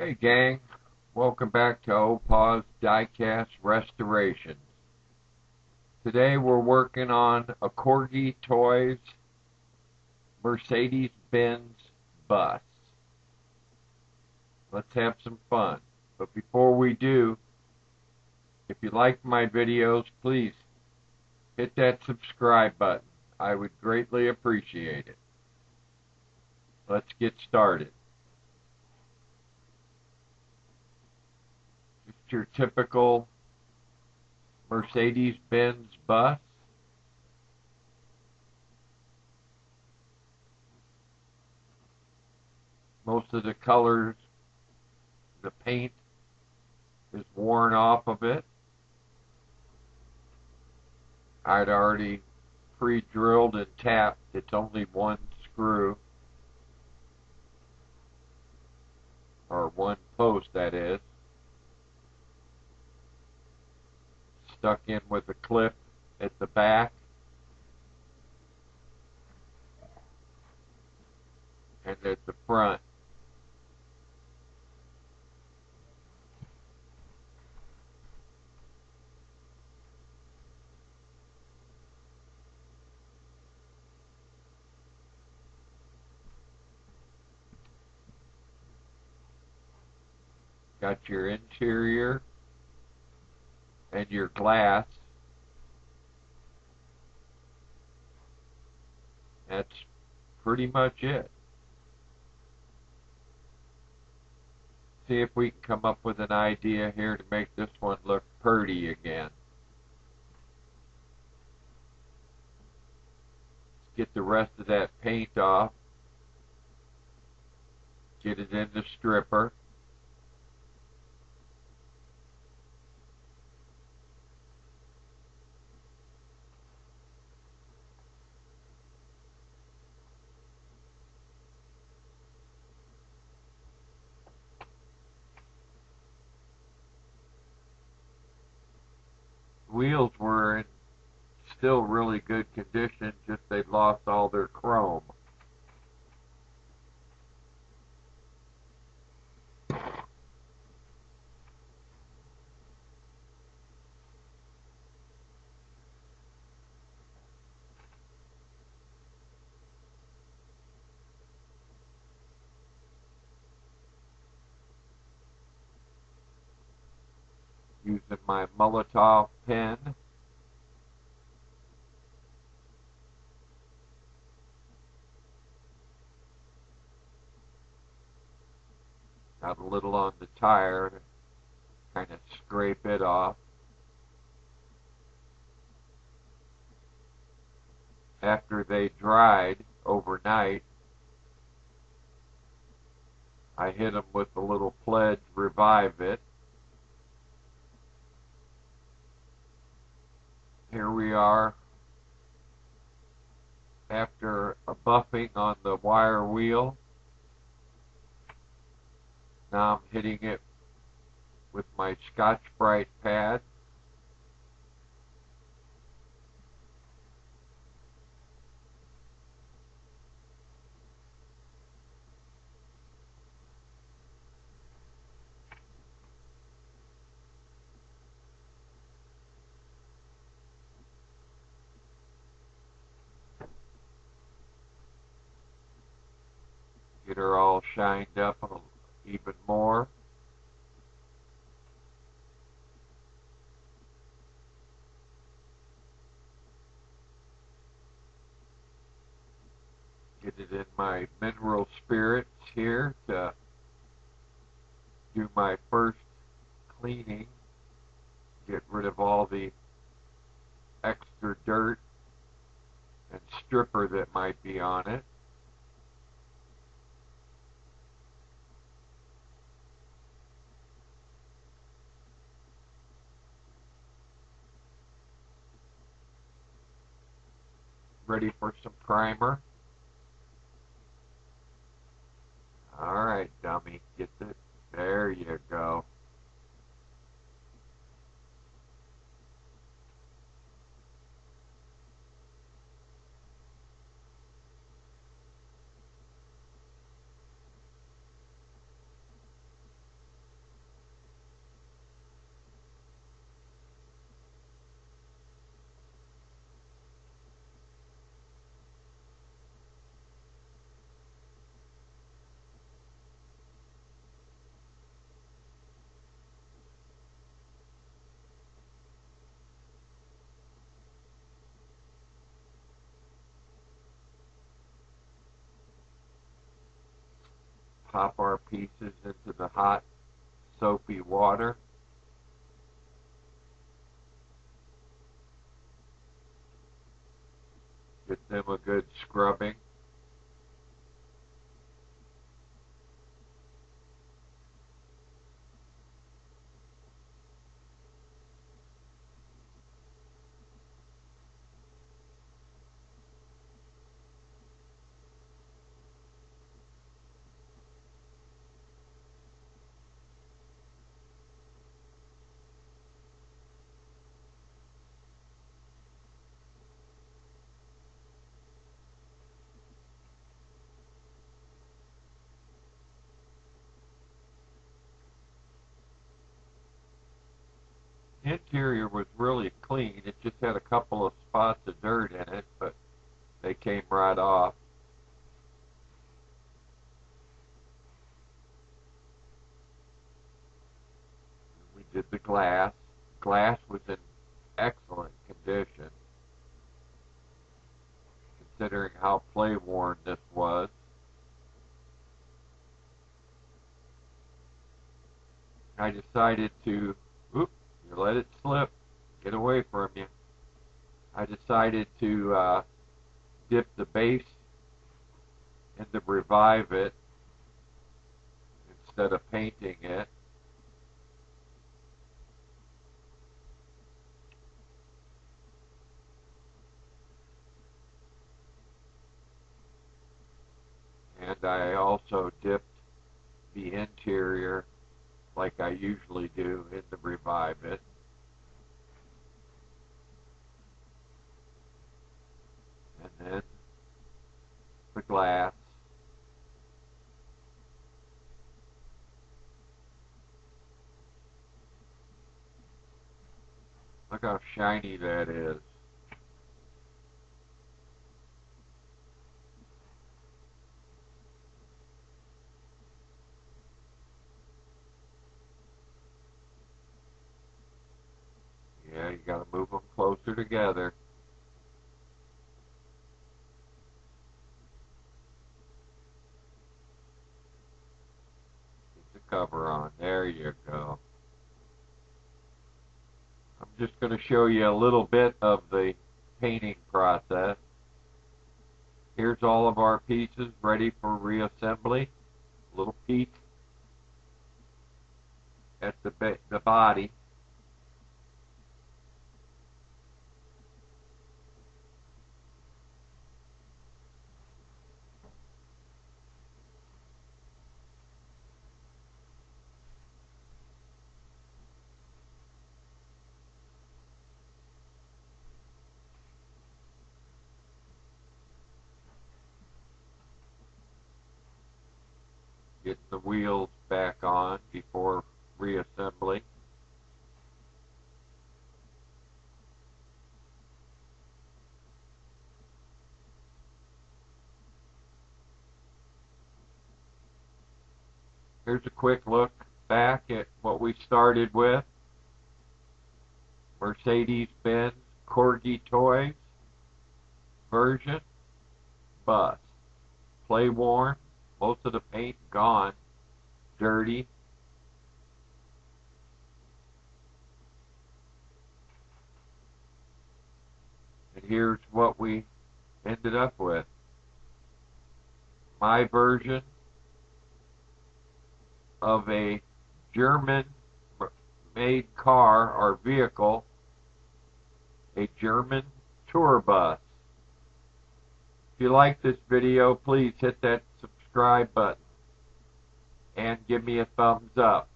Hey gang, welcome back to Opa's Diecast Restorations. Today we're working on a Corgi Toys Mercedes Benz bus. Let's have some fun. But before we do, if you like my videos, please hit that subscribe button. I would greatly appreciate it. Let's get started. Just your typical Mercedes-Benz bus. Most of the colors, the paint is worn off of it. I'd already pre-drilled and tapped. It's only one screw, or one post that is, stuck in with a clip at the back, and at the front got your interior and your glass. That's pretty much it. See if we can come up with an idea here to make this one look pretty again. Let's get the rest of that paint off. Get it in the stripper. Wheels were in still really good condition, just they'd lost all their chrome. Using my Molotov pen. Got a little on the tire to kind of scrape it off. After they dried overnight, I hit them with a little Pledge Revive It. Here we are after a buffing on the wire wheel. Now I'm hitting it with my Scotch-Brite pad. Get her all shined up even more. Get it in my mineral spirits here to do my first cleaning. Get rid of all the extra dirt and stripper that might be on it. Ready for some primer. Alright, dummy, get it. There you go. pop our pieces into the hot, soapy water. Get them a good scrubbing. The interior was really clean. It just had a couple of spots of dirt in it, but they came right off. We did the glass. Glass was in excellent condition, considering how play-worn this was. I decided to, you let it slip, get away from you. I decided to dip the base in the Revive It instead of painting it. And I also dipped the interior like I usually do in the Revive It. And then the glass. Look how shiny that is. Yeah, you got to move them closer together. Get the cover on. There you go. I'm just going to show you a little bit of the painting process. Here's all of our pieces ready for reassembly. Little peek at the body. Getting the wheels back on before reassembly. Here's a quick look back at what we started with. Mercedes-Benz Corgi Toys version bus. Play worn, most of the paint gone, dirty. And here's what we ended up with. My version of a German-made car or vehicle, a German tour bus. If you like this video, please hit that subscribe button and give me a thumbs up.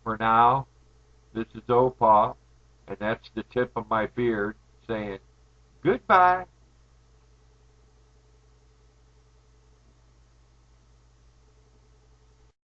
For now, this is Opa, and that's the tip of my beard saying goodbye.